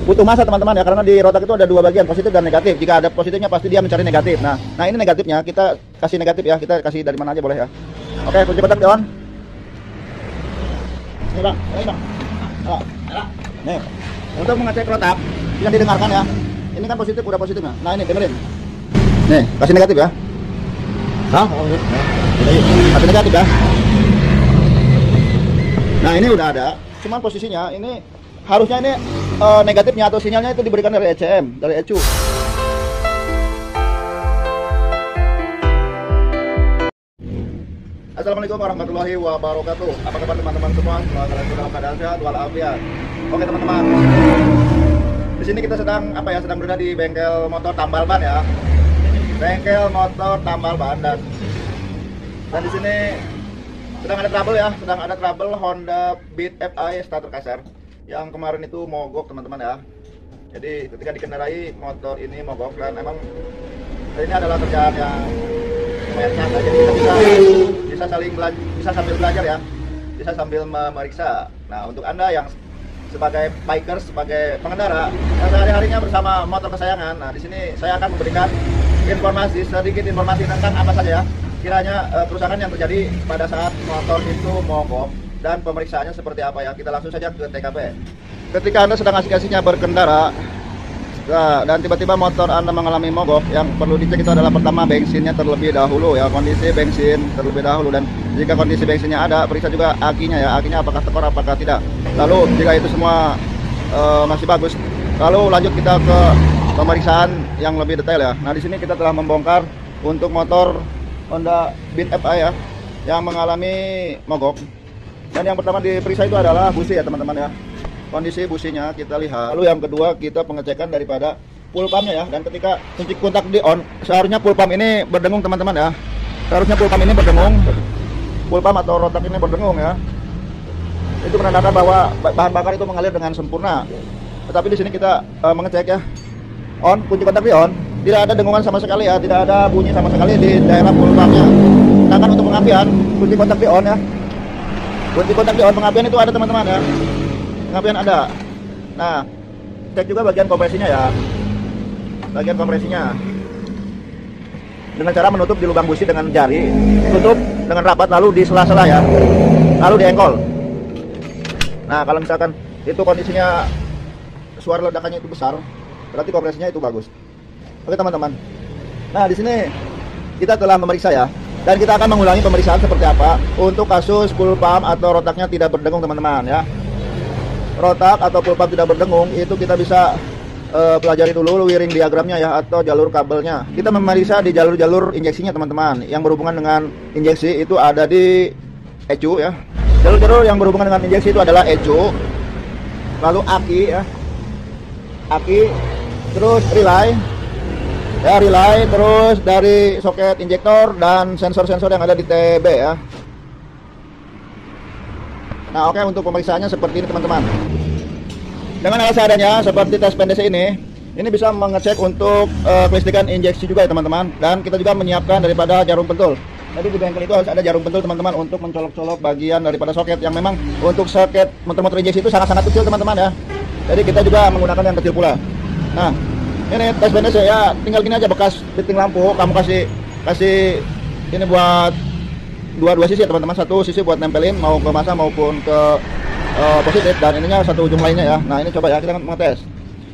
butuh masa teman-teman ya, karena di rotak itu ada dua bagian, positif dan negatif. Jika ada positifnya pasti dia mencari negatif. Nah ini negatifnya, kita kasih negatif ya, kita kasih dari mana aja boleh ya. Oke, kunci kontak di on. Nih bang, ini bang. Nih, untuk mengecek rotak yang didengarkan ya. Ini kan positif, udah positifnya. Nah ini dengerin. Nih, kasih negatif ya. Kasih negatif ya. Nah ini udah ada, cuman posisinya ini harusnya ini negatifnya atau sinyalnya itu diberikan dari ECM, dari ECU. Assalamualaikum warahmatullahi wabarakatuh. Apa kabar teman-teman semua? Semoga kalian dalam keadaan sehat walafiat. Oke teman-teman, di sini kita sedang sedang berada di bengkel motor tambal ban ya. Bengkel motor tambal ban dan di sini sedang ada trouble ya, sedang ada trouble Honda Beat FI starter kasar yang kemarin itu mogok teman-teman ya. Jadi ketika dikendarai motor ini mogok dan emang ini adalah kerjaan yang lumayan santai, jadi kita bisa sambil belajar ya, bisa sambil memeriksa. Nah untuk anda yang sebagai bikers, sebagai pengendara yang sehari-harinya bersama motor kesayangan, nah di sini saya akan memberikan sedikit informasi tentang apa saja ya kiranya kerusakan yang terjadi pada saat motor itu mogok dan pemeriksaannya seperti apa ya. Kita langsung saja ke TKP. Ketika anda sedang asik-asiknya berkendara dan tiba-tiba motor anda mengalami mogok, yang perlu dicek itu adalah pertama bensinnya terlebih dahulu ya, kondisi bensin terlebih dahulu, dan jika kondisi bensinnya ada, periksa juga akinya ya, akinya apakah tekor apakah tidak. Lalu jika itu semua masih bagus, lalu lanjut kita ke pemeriksaan yang lebih detail ya. Nah di sini kita telah membongkar untuk motor Honda Beat FI ya yang mengalami mogok, dan yang pertama diperiksa itu adalah busi ya teman-teman ya, kondisi businya kita lihat. Lalu yang kedua kita pengecekan daripada full pumpnya ya, dan ketika kunci kontak di on seharusnya full pump ini berdengung teman-teman ya, seharusnya full pump ini berdengung, full pump atau rotak ini berdengung ya, itu menandakan bahwa bahan bakar itu mengalir dengan sempurna. Tetapi di sini kita mengecek ya, on, kunci kontak di on, tidak ada dengungan sama sekali ya, tidak ada bunyi sama sekali di daerah full pumpnya. Sedangkan untuk pengapian, kunci kontak di on ya, kunci kontak di on pengapian itu ada teman-teman ya, pengapian ada. Nah cek juga bagian kompresinya ya, bagian kompresinya dengan cara menutup di lubang busi dengan jari, tutup dengan rapat lalu di sela-sela ya, lalu diengkol. Nah kalau misalkan itu kondisinya suara ledakannya itu besar, berarti kompresinya itu bagus. Oke teman-teman, nah di sini kita telah memeriksa ya, dan kita akan mengulangi pemeriksaan seperti apa untuk kasus full pump atau rotaknya tidak berdengung teman-teman ya. Rotak atau full pump tidak berdengung itu kita bisa pelajari dulu wiring diagramnya ya, atau jalur kabelnya. Kita memeriksa di jalur-jalur injeksinya teman-teman, yang berhubungan dengan injeksi itu ada di ECU ya. Jalur-jalur yang berhubungan dengan injeksi itu adalah ECU, lalu aki ya, aki, terus relay ya, relay, terus dari soket injektor dan sensor-sensor yang ada di TB ya. Nah oke, untuk pemeriksaannya seperti ini teman-teman. Dengan alat seadanya seperti tes PNDC ini bisa mengecek untuk kelistrikan injeksi juga ya teman-teman. Dan kita juga menyiapkan daripada jarum pentul. Jadi di bengkel itu harus ada jarum pentul teman-teman untuk mencolok-colok bagian daripada soket, yang memang untuk soket motor-motor injeksi itu sangat-sangat kecil teman-teman ya. Jadi kita juga menggunakan yang kecil pula. Nah ini tes PNDC ya, tinggal gini aja bekas titik lampu, kamu kasih ini buat dua sisi ya teman-teman, satu sisi buat nempelin mau ke masa maupun ke positif, dan ininya satu ujung lainnya ya. Nah ini coba ya kita mengetes.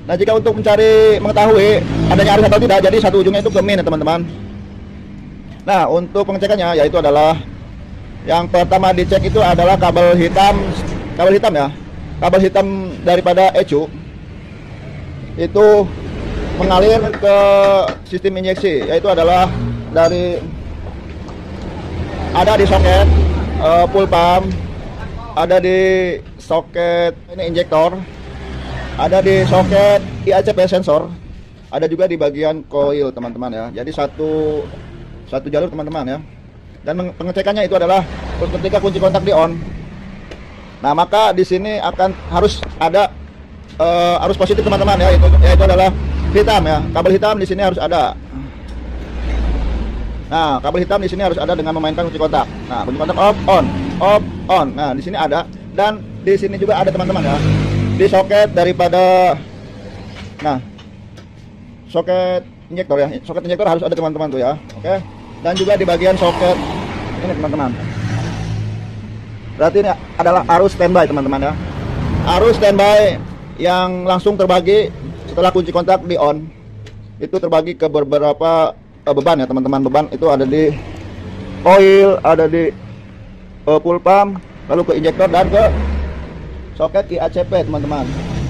Nah jika untuk mengetahui adanya arus atau tidak, jadi satu ujungnya itu ke min ya teman-teman. Nah untuk pengecekannya yaitu adalah yang pertama dicek itu adalah kabel hitam ya, kabel hitam daripada ECU itu mengalir ke sistem injeksi, yaitu adalah ada di soket full pump, ada di soket ini injektor, ada di soket IACP sensor, ada juga di bagian coil teman-teman ya. Jadi satu jalur teman-teman ya. Dan pengecekannya itu adalah ketika kunci kontak di on. Nah maka di sini harus ada arus positif teman-teman ya, yaitu adalah hitam ya, kabel hitam di sini harus ada. Nah kabel hitam di sini harus ada dengan memainkan kunci kontak. Nah kunci kontak off on. Nah di sini ada, dan di sini juga ada teman-teman ya, di soket daripada Nah, soket injektor ya, soket injektor harus ada teman-teman tuh ya. Oke. Dan juga di bagian soket ini teman-teman. Berarti ini adalah arus standby teman-teman ya. Arus standby yang langsung terbagi setelah kunci kontak di on. Itu terbagi ke beberapa beban ya teman-teman. Beban itu ada di oil, ada di full pump, lalu ke injektor dan ke soket IACP teman-teman.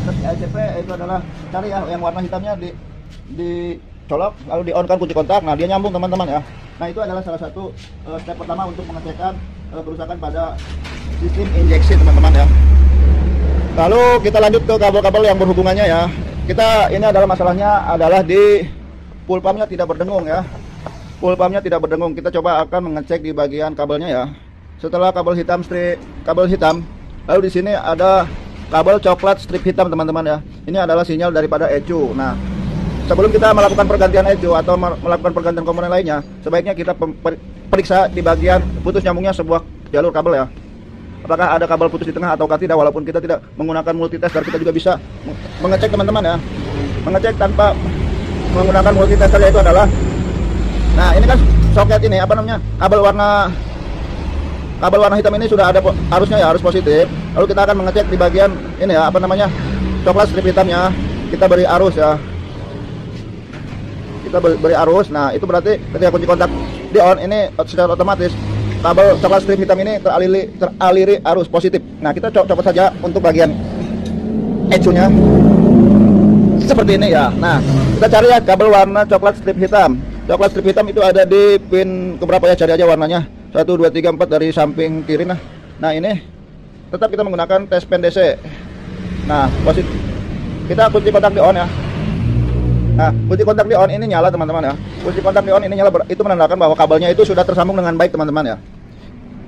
IACP itu adalah cari ya yang warna hitamnya dicolok lalu di on kan kunci kontak. Nah, dia nyambung teman-teman ya. Nah, itu adalah salah satu step pertama untuk mengecekkan kerusakan pada sistem injeksi teman-teman ya. Lalu kita lanjut ke kabel-kabel yang berhubungannya ya. Ini adalah masalahnya adalah di full pumpnya tidak berdengung ya. Full pumpnya tidak berdengung. Kita coba akan mengecek di bagian kabelnya ya. Setelah kabel hitam, lalu di sini ada kabel coklat strip hitam teman-teman ya. Ini adalah sinyal daripada ECU. Nah, sebelum kita melakukan pergantian ECU atau melakukan pergantian komponen lainnya, sebaiknya kita periksa di bagian putus nyambungnya sebuah jalur kabel ya. Apakah ada kabel putus di tengah ataukah tidak. Walaupun kita tidak menggunakan multitester, kita juga bisa mengecek teman-teman ya. Mengecek tanpa menggunakan multitester yaitu adalah, nah ini kan soket ini apa namanya, kabel warna hitam ini sudah ada arusnya ya, arus positif. Lalu kita akan mengecek di bagian ini ya, apa namanya, coklat strip hitamnya. Kita beri arus ya. Kita beri arus. Nah, itu berarti ketika kunci kontak di on ini secara otomatis kabel coklat strip hitam ini teraliri arus positif. Nah, kita copot saja untuk bagian ECU-nya. Seperti ini ya. Nah, kita cari ya kabel warna coklat strip hitam. Coklat strip hitam itu ada di pin keberapa ya, cari aja warnanya. 1, 2, 3, 4 dari samping kiri. Nah ini tetap kita menggunakan tes pen DC. Nah, positif. Kita kunci kontak di on ya. Nah, kunci kontak di on ini nyala teman-teman ya. Kunci kontak di on ini nyala, itu menandakan bahwa kabelnya itu sudah tersambung dengan baik teman-teman ya.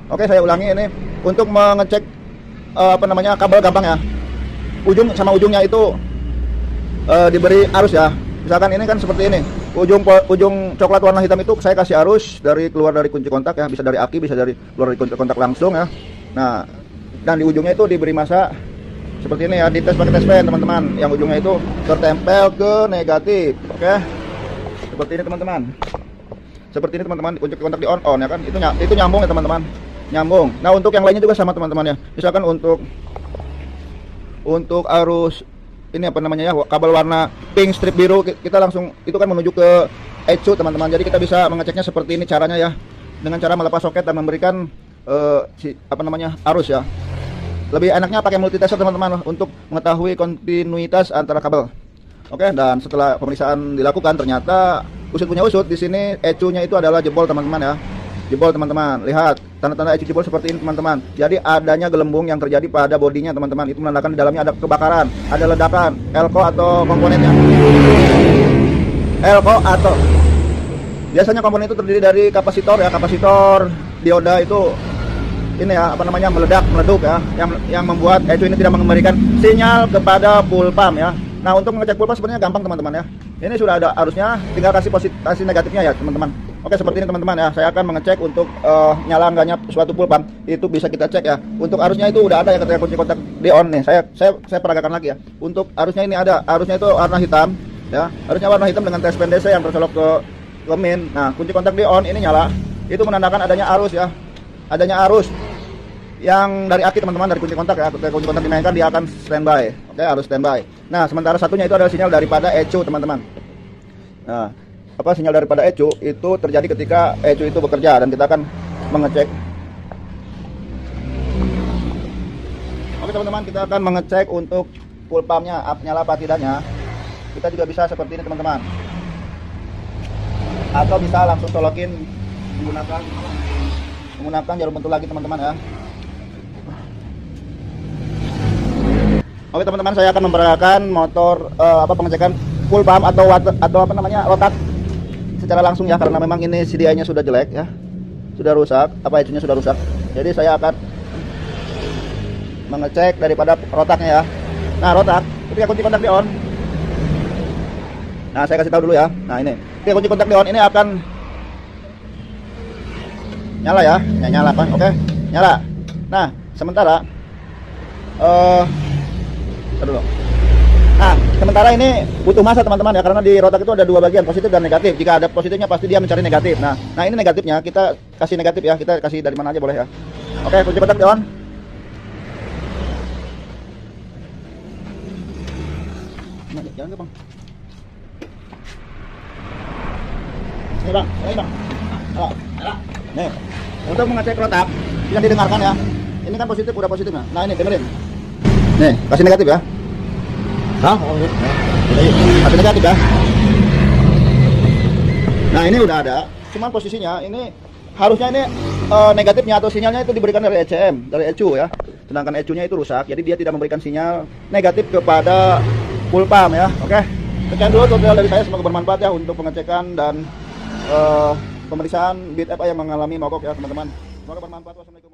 Oke, saya ulangi ini untuk mengecek apa namanya, kabel gampang ya. Ujung sama ujungnya itu diberi arus ya. Misalkan ini kan seperti ini. Ujung coklat warna hitam itu saya kasih arus keluar dari kunci kontak ya, bisa dari aki, bisa dari keluar dari kunci kontak langsung ya. Nah, dan di ujungnya itu diberi masa seperti ini ya, dites pakai tes pen teman-teman. Yang ujungnya itu tertempel ke negatif. Oke. Seperti ini teman-teman. Seperti ini teman-teman, kunci kontak di on ya kan. Itu nyambung ya teman-teman. Nyambung. Nah, untuk yang lainnya juga sama teman-teman ya. Misalkan untuk arus ini apa namanya ya, kabel warna pink strip biru, kita langsung itu kan menuju ke ECU teman-teman. Jadi kita bisa mengeceknya seperti ini caranya ya, dengan cara melepas soket dan memberikan apa namanya, arus ya. Lebih enaknya pakai multitester teman-teman untuk mengetahui kontinuitas antara kabel. Oke, dan setelah pemeriksaan dilakukan ternyata usut punya usut. Di sini ECU-nya itu adalah jebol teman-teman ya. Jebol teman-teman. Lihat tanda-tanda ECU jebol seperti ini teman-teman. Jadi adanya gelembung yang terjadi pada bodinya teman-teman. Itu menandakan di dalamnya ada kebakaran, ada ledakan, elko atau komponennya. Elko atau biasanya komponen itu terdiri dari kapasitor ya, kapasitor dioda itu ini ya, apa namanya, meleduk ya, yang membuat ECU ini tidak memberikan sinyal kepada full pump ya. Nah, untuk mengecek full pump sebenarnya gampang teman-teman ya. Ini sudah ada arusnya, tinggal kasih negatifnya ya teman-teman. Oke, seperti ini teman-teman ya. Saya akan mengecek untuk nyala enggaknya suatu full pump. Itu bisa kita cek ya. Untuk arusnya itu udah ada ya ketika kunci kontak di on nih. Saya peragakan lagi ya. Untuk arusnya ini ada. Arusnya itu warna hitam ya. Arusnya warna hitam dengan tes pen DC yang tercolok ke min. Nah, kunci kontak di on ini nyala. Itu menandakan adanya arus ya. Adanya arus yang dari aki teman-teman, dari kunci kontak ya. Ketika kunci kontak dimainkan dia akan standby. Oke, harus standby. Nah, sementara satunya itu adalah sinyal daripada ECU teman-teman. Nah, apa sinyal daripada ECU itu terjadi ketika ECU itu bekerja, dan kita akan mengecek. Oke teman-teman, kita akan mengecek untuk full pumpnya nyala apa tidaknya. Kita juga bisa seperti ini teman-teman, atau bisa langsung colokin menggunakan jarum pentul lagi teman-teman ya. Oke teman-teman, saya akan memperagakan motor pengecekan full pump atau apa namanya, rotak secara langsung ya, karena memang ini CDI-nya sudah jelek ya, sudah rusak, ECU-nya sudah rusak. Jadi saya akan mengecek daripada rotaknya ya. Nah, rotak ketika kunci kontak di on. Nah, saya kasih tahu dulu ya. Nah, ini ketika kunci kontak di on ini akan nyala ya, nyala apa? Oke, nyala. Nah, sementara dulu. Nah, sementara ini butuh masa teman-teman ya, karena di rotak itu ada dua bagian, positif dan negatif. Jika ada positifnya pasti dia mencari negatif. Nah ini negatifnya, kita kasih negatif ya, kita kasih dari mana aja boleh ya. Oke, kunci kotak on. Jangan bang. Ini bang, ini bang. Oh, nih, untuk mengecek rotak, yang didengarkan ya. Ini kan positif, udah positif nah. Nah ini dengerin. Nih, kasih negatif ya. Hah? Kasih negatif ya. Nah ini udah ada, cuman posisinya ini harusnya ini negatifnya atau sinyalnya itu diberikan dari ECM, dari ECU ya. Sedangkan ECU-nya itu rusak, jadi dia tidak memberikan sinyal negatif kepada full pump ya. Oke, sekian dulu tutorial dari saya, semoga bermanfaat ya untuk pengecekan dan pemeriksaan BitFA yang mengalami mogok ya teman-teman. Semoga bermanfaat. Wassalamualaikum.